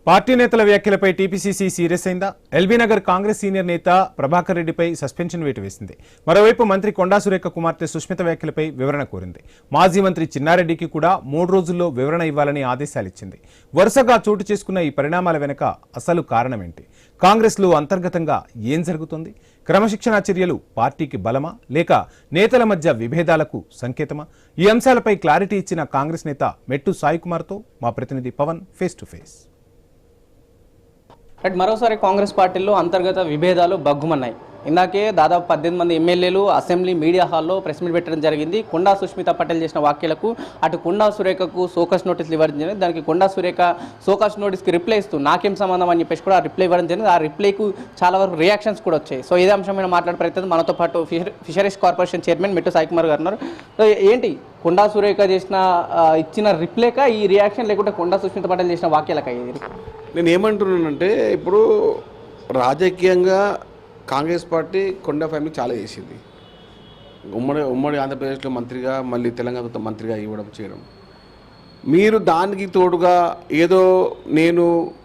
Party నేతల వ్యాఖ్యలపై TPCC serious అయిందా? ఎల్బీనగర్ కాంగ్రెస్ సీనియర్ నేత ప్రభాకర్ రెడ్డిపై సస్పెన్షన్ వేటు వేసింది. మరోవైపు మంత్రి కొండా సురేఖ కుమార్తె సుష్మిత వ్యాఖ్యలపై వివరణ కోరింది. మాజీ మంత్రి చిన్నారెడ్డికి కూడా 3 రోజుల్లో వివరణ ఇవ్వాలని ఆదేశాలిచ్చింది. వరుసగా చోటు చేసుకున్న ఈ పరిణామాల వెనుక అసలు కారణమేంటి? కాంగ్రెస్లో అంతర్గతంగా ఏం జరుగుతుంది? క్రమశిక్షణా చర్యలు పార్టీకి బలమా లేక నేతల మధ్య విభేదాలకు సంకేతమా? ఈ అంశాలపై క్లారిటీ ఇచ్చిన కాంగ్రెస్ నేత మెట్టు సాయి కుమార్తో మా ప్రతినిధి పవన్ ఫేస్ టు ఫేస్. మరోసారి కాంగ్రెస్ పార్టీలో అంతర్గత విభేదాలు బగ్గుమన్నాయి. ఇందాకే దాదాపు 18 మంది ఎమ్మెల్యేలు అసెంబ్లీ మీడియా హాల్లో ప్రెస్ మీట్ పెట్టడం జరిగింది. కొండా సుష్మిత పటేల్ చేసిన వ్యాఖ్యలకు అటు కొండా సురేఖకు సోకస్ నోటీసులు ఇవ్వడం జరిగింది. దానికి కొండా సురేఖ సోకస్ నోటీస్కి రిప్లై ఇస్తూ నాకేం సంబంధం అని చెప్పేసి కూడా రిప్లై ఇవ్వడం జరిగింది. ఆ రిప్లైకు చాలా వరకు రియాక్షన్స్ కూడా వచ్చాయి. సో ఇదే అంశం మీద మాట్లాడే ప్రయత్నం మనతో పాటు ఫిషరీస్ కార్పొరేషన్ చైర్మన్ మెట్టు సాయి కుమార్ గారు ఉన్నారు. ఏంటి కొండా సురేఖ ఇచ్చిన రిప్లైకా ఈ రియాక్షన్, లేకుంటే కొండా సుష్మిత పటేల్ చేసిన వ్యాఖ్యలకా? ఇది నేను ఏమంటున్నానంటే, ఇప్పుడు రాజకీయంగా కాంగ్రెస్ పార్టీ కొండా ఫ్యామిలీ చాలా చేసింది. ఉమ్మడి ఆంధ్రప్రదేశ్లో మంత్రిగా, మళ్ళీ తెలంగాణ మంత్రిగా ఇవ్వడం చేయడం. మీరు దానికి తోడుగా ఏదో నేను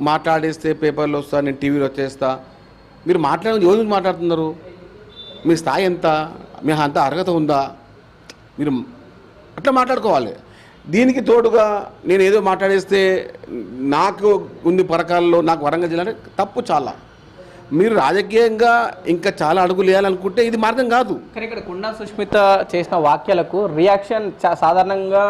మాట్లాడేస్తే పేపర్లో వస్తా, నేను టీవీలో వచ్చేస్తా, మీరు మాట్లాడే ఎవరు మాట్లాడుతున్నారు? మీ స్థాయి ఎంత? మీ అంత అర్హత ఉందా? మీరు అట్లా మాట్లాడుకోవాలి. దీనికి తోడుగా నేను ఏదో మాట్లాడేస్తే నాకు కొన్ని పరకాల్లో నాకు వరంగల్ జిల్లా తప్పు. చాలా మీరు రాజకీయంగా ఇంకా చాలా అడుగులు వేయాలనుకుంటే ఇది మార్గం కాదు. కానీ ఇక్కడ కొండా సుష్మిత చేసిన వ్యాఖ్యలకు రియాక్షన్ సాధారణంగా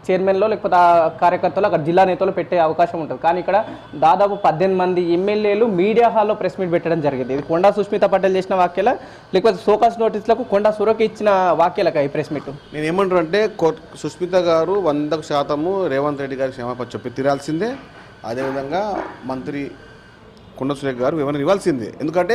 చైర్మన్లో లేకపోతే కార్యకర్తలు అక్కడ జిల్లా నేతలు పెట్టే అవకాశం ఉంటుంది. కానీ ఇక్కడ దాదాపు 18 మంది ఎమ్మెల్యేలు మీడియా హాల్లో ప్రెస్ మీట్ పెట్టడం జరిగింది. ఇది కొండా సుష్మిత పటేల్ చేసిన వ్యాఖ్యల, లేకపోతే సోకాస్ నోటీసులకు కొండా సురేఖ ఇచ్చిన వ్యాఖ్యలకు ఈ ప్రెస్ మీట్? నేను ఏమంటానంటే, సుష్మిత గారు 100% రేవంత్ రెడ్డి గారికి క్షమాపణ చెప్పి తీరాల్సిందే. అదేవిధంగా మంత్రి కొండా సురేఖ గారు వివరణ ఇవ్వాల్సిందే. ఎందుకంటే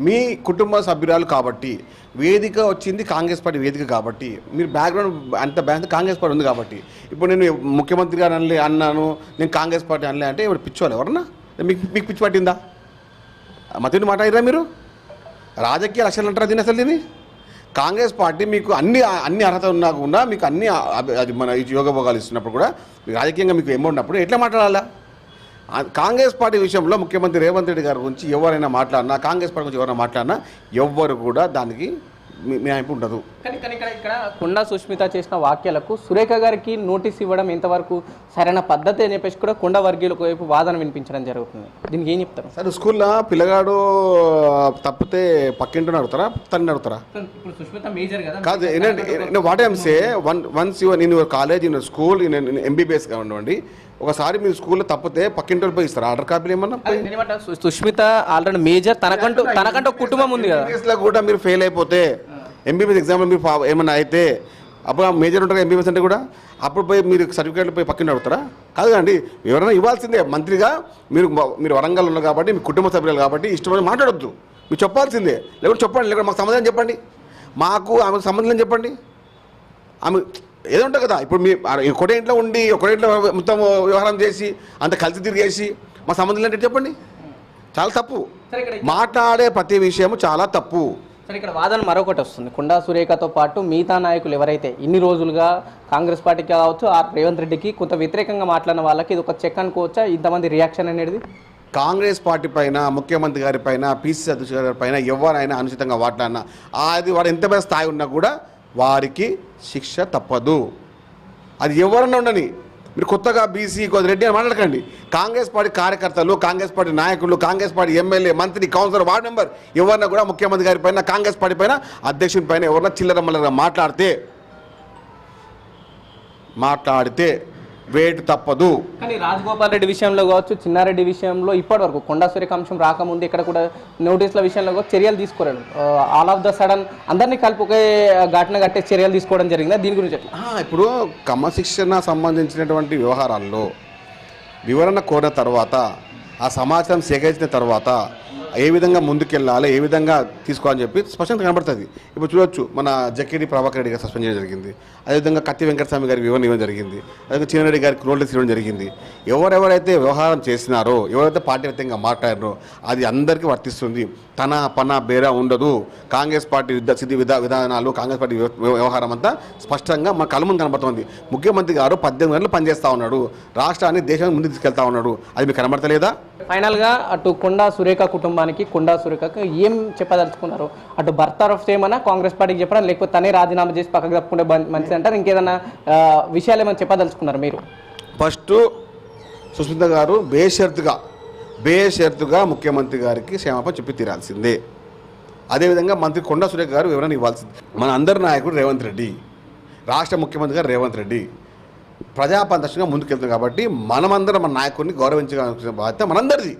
మీ కుటుంబ సభ్యురాలు కాబట్టి, వేదిక వచ్చింది కాంగ్రెస్ పార్టీ వేదిక కాబట్టి, మీరు బ్యాక్గ్రౌండ్ అంత కాంగ్రెస్ పార్టీ ఉంది కాబట్టి, ఇప్పుడు నేను ముఖ్యమంత్రి గారు అన్నాను, నేను కాంగ్రెస్ పార్టీ అనలే అంటే ఇప్పుడు పిచ్చోళ్ళు ఎవరన్నా? మీకు పిచ్చి పట్టిందా? మతిని మాట్లాడారా మీరు? రాజకీయ లక్ష్యాలు అంటారా దీన్ని? అసలు దీన్ని కాంగ్రెస్ పార్టీ మీకు అన్ని అర్హత ఉన్నా కూడా, మీకు అన్ని అది మన యోగభోగాలు ఇస్తున్నప్పుడు కూడా, రాజకీయంగా మీకు ఏమన్నప్పుడు ఎట్లా మాట్లాడాలా? కాంగ్రెస్ పార్టీ విషయంలో ముఖ్యమంత్రి రేవంత్ రెడ్డి గారి గురించి ఎవరైనా మాట్లాడినా, కాంగ్రెస్ పార్టీ గురించి ఎవరైనా మాట్లాడినా ఎవ్వరు కూడా దానికి న్యాయం ఉండదు. కానీ ఇక్కడ కొండా సుష్మిత చేసిన వ్యాఖ్యలకు సురేఖ గారికి నోటీస్ ఇవ్వడం ఎంతవరకు సరైన పద్ధతి అని చెప్పేసి కూడా కొండా వర్గీయులకు వైపు వాదన వినిపించడం జరుగుతుంది. దీనికి ఏం చెప్తారు? సరే, స్కూల్లో పిల్లగాడు తప్పితే పక్కింటిని అడుగుతారా, తల్లిని అడుగుతారా? ఇప్పుడు సుష్మిత మేజర్ కదా కాదు. ఏంటంటే what I'm say, once in your college, in school, in MBBS కానివ్వండి, ఒకసారి మీరు స్కూల్లో తప్పితే పక్కింటి పోయి ఇస్తారా ఆర్డర్ కాపీలు ఏమన్నా? సుష్మిత ఆల్రెడీ మేజర్, తనకంటూ కుటుంబం ఉంది కదా. ఎంబీబీఎస్లో కూడా మీరు ఫెయిల్ అయిపోతే, ఎంబీబీఎస్ ఎగ్జామ్లో మీరు ఏమన్నా అయితే అప్పుడు మేజర్ ఉంటారు ఎంబీబీఎస్ అంటే కూడా, అప్పుడు పోయి మీరు సర్టిఫికేట్లు పోయి పక్కన అడుగుతారా? కాదు కండి, ఎవరైనా ఇవ్వాల్సిందే. మంత్రిగా మీరు వరంగల్ ఉన్నారు కాబట్టి, మీ కుటుంబ సభ్యులు కాబట్టి ఇష్టమైన మాట్లాడొద్దు, మీరు చెప్పాల్సిందే. లేకుంటే చెప్పండి, లేకుంటే మాకు సమాధానం చెప్పండి, మాకు ఆమెకు సంబంధం చెప్పండి. ఆమె ఏదో ఉంటుంది కదా, ఇప్పుడు మీ ఒకటే ఇంట్లో ఉండి ఒకటే ఇంట్లో మొత్తం వ్యవహారం చేసి అంత కలిసి తిరిగేసి మా సంబంధం ఏంటంటే చెప్పండి. చాలా తప్పు. మాట్లాడే ప్రతి విషయము చాలా తప్పు. సరే, ఇక్కడ వాదన మరొకటి వస్తుంది. కొండా సురేఖతో పాటు మిగతా నాయకులు ఎవరైతే ఇన్ని రోజులుగా కాంగ్రెస్ పార్టీకి కావచ్చు, రేవంత్ రెడ్డికి కొంత వ్యతిరేకంగా మాట్లాడిన వాళ్ళకి ఇది ఒక చెక్ అనుకోవచ్చా ఇంతమంది రియాక్షన్ అనేది? కాంగ్రెస్ పార్టీ పైన, ముఖ్యమంత్రి గారి పైన, పీసీసీ అధ్యక్షుల గారి పైన ఎవరైనా అనుచితంగా మాట్లాడినా, అది వాడు ఎంత పెద్ద స్థాయి ఉన్నా కూడా వారికి శిక్ష తప్పదు. అది ఎవరన్నా ఉండని. మీరు కొత్తగా బీసీ రెడ్డి అని మాట్లాడకండి. కాంగ్రెస్ పార్టీ కార్యకర్తలు, కాంగ్రెస్ పార్టీ నాయకులు, కాంగ్రెస్ పార్టీ ఎమ్మెల్యే, మంత్రి, కౌన్సిలర్, వార్డు మెంబర్ ఎవరన్నా కూడా ముఖ్యమంత్రి గారి పైన, కాంగ్రెస్ పార్టీ పైన, అధ్యక్షుని పైన ఎవరన్నా చిల్లర మల్లరగా మాట్లాడితే వేటు తప్పదు. కానీ రాజగోపాల్ రెడ్డి విషయంలో కావచ్చు, చిన్నారెడ్డి విషయంలో ఇప్పటివరకు కొండా సురేఖ అంశం రాకముందు ఇక్కడ కూడా నోటీసుల విషయంలో కూడా చర్యలు తీసుకోలేదు. ఆల్ ఆఫ్ ద సడన్ అందరినీ కలిపి ఒకే ఘటన కట్టే చర్యలు తీసుకోవడం జరిగింది. దీని గురించి ఇప్పుడు క్రమశిక్షణ సంబంధించినటువంటి వ్యవహారాల్లో వివరణ కోరిన తర్వాత ఆ సమాచారం సేకరించిన తర్వాత ఏ విధంగా ముందుకెళ్ళాలి, ఏ విధంగా తీసుకోవాలని చెప్పి స్పష్టంగా కనబడుతుంది. ఇప్పుడు చూడొచ్చు, మన జక్కిరెడ్డి ప్రభాకర్ రెడ్డి గారు సస్పెండ్ చేయడం జరిగింది. అదేవిధంగా కత్తి వెంకటస్వామి గారికి వివరణ ఇవ్వడం జరిగింది. అదేవిధంగా చిన్నారెడ్డి గారికి నోటీస్ ఇవ్వడం జరిగింది. ఎవరెవరైతే వ్యవహారం చేసినారో, ఎవరైతే పార్టీ వ్యతిరేకంగా మాట్లాడారో అది అందరికీ వర్తిస్తుంది. తన పన బేరా ఉండదు. కాంగ్రెస్ పార్టీ విధానాలు, కాంగ్రెస్ పార్టీ వ్యవహారం అంతా స్పష్టంగా మన కళ్ళ ముందు కనబడుతుంది. ముఖ్యమంత్రి గారు 18 గంటలు పనిచేస్తూ ఉన్నాడు, రాష్ట్రాన్ని దేశాన్ని ముందుకు తీసుకెళ్తా ఉన్నాడు. అది మీకు కనబడతలేదా? ఫైనల్గా అటు కొండా సురేఖ కుటుంబానికి, కొండా సురేఖకు ఏం చెప్పదలుచుకున్నారు? అటు బర్తారఫ్ చేయమన్నా కాంగ్రెస్ పార్టీకి చెప్పడం, లేకపోతే తనే రాజీనామా చేసి పక్కకు తప్పుకుంటే మంచిది అంటారు, ఇంకేదైనా విషయాలు ఏమైనా చెప్పదలుచుకున్నారు మీరు? ఫస్ట్ సుస్మిత గారు బేషరతుగా ముఖ్యమంత్రి గారికి క్షమాపణ చెప్పి తీరాల్సిందే. అదేవిధంగా మంత్రి కొండా సురేఖ గారు వివరణ ఇవ్వాల్సింది. మన అందరి నాయకుడు రేవంత్ రెడ్డి, రాష్ట్ర ముఖ్యమంత్రి గారు రేవంత్ రెడ్డి ప్రజాపందర్శంగా ముందుకెళ్తుంది కాబట్టి మనమందరం మన నాయకుడిని గౌరవించాల్సిన బాధ్యత మనందరిది.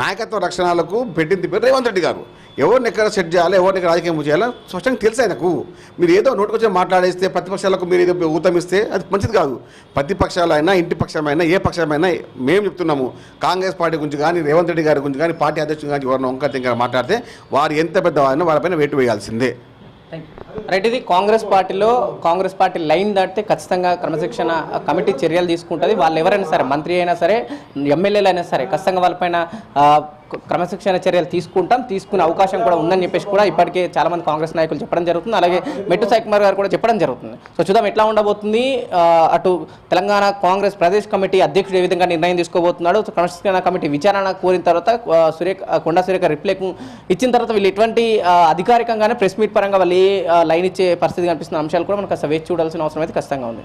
నాయకత్వ రక్షణలకు పెట్టింది పేరు రేవంత్ రెడ్డి గారు. ఎవరిని ఎక్కడ సెట్ చేయాలో, ఎవరిని ఎక్కడ రాజకీయం చేయాలో స్పష్టంగా తెలుసు ఆయనకు. మీరు ఏదో నోటుకొచ్చి మాట్లాడేస్తే, ప్రతిపక్షాలకు మీరు ఏదో ఊతమిస్తే అది మంచిది కాదు. ప్రతిపక్షాలైనా, ఇంటి పక్షమైనా, ఏ పక్షమైనా మేము చెప్తున్నాము, కాంగ్రెస్ పార్టీ గురించి కానీ, రేవంత్ రెడ్డి గారి గురించి కానీ, పార్టీ అధ్యక్షుడు కానీ ఎవరిని వంక తింక మాట్లాడితే వారు ఎంత పెద్దవారైనా వారిపైన వేటు వేయాల్సిందే. రైట్, ఇది కాంగ్రెస్ పార్టీ లైన్ దాటితే ఖచ్చితంగా క్రమశిక్షణ కమిటీ చర్యలు తీసుకుంటుంది. వాళ్ళు ఎవరైనా సరే, మంత్రి అయినా సరే, ఎమ్మెల్యేలు అయినా సరే, ఖచ్చితంగా వాళ్ళపైన క్రమశిక్షణ చర్యలు తీసుకునే అవకాశం కూడా ఉందని చెప్పేసి కూడా ఇప్పటికే చాలామంది కాంగ్రెస్ నాయకులు చెప్పడం జరుగుతుంది. అలాగే మెట్టు సాయికుమార్ గారు కూడా చెప్పడం జరుగుతుంది. సో చూద్దాం ఎట్లా ఉండబోతుంది. అటు తెలంగాణ కాంగ్రెస్ ప్రదేశ్ కమిటీ అధ్యక్షుడు ఏ విధంగా నిర్ణయం తీసుకోబోతున్నాడు, క్రమశిక్షణ కమిటీ విచారణ కోరిన తర్వాత కొండా సురేఖ రిప్లై ఇచ్చిన తర్వాత వీళ్ళు ఎటువంటి అధికారికంగానే ప్రెస్ మీట్ పరంగా వాళ్ళు ఏ లైన్ ఇచ్చే పరిస్థితి కనిపిస్తున్న అంశాలు కూడా మనకు కాస్త వేచి చూడాల్సిన అవసరం అయితే ఖచ్చితంగా ఉంది.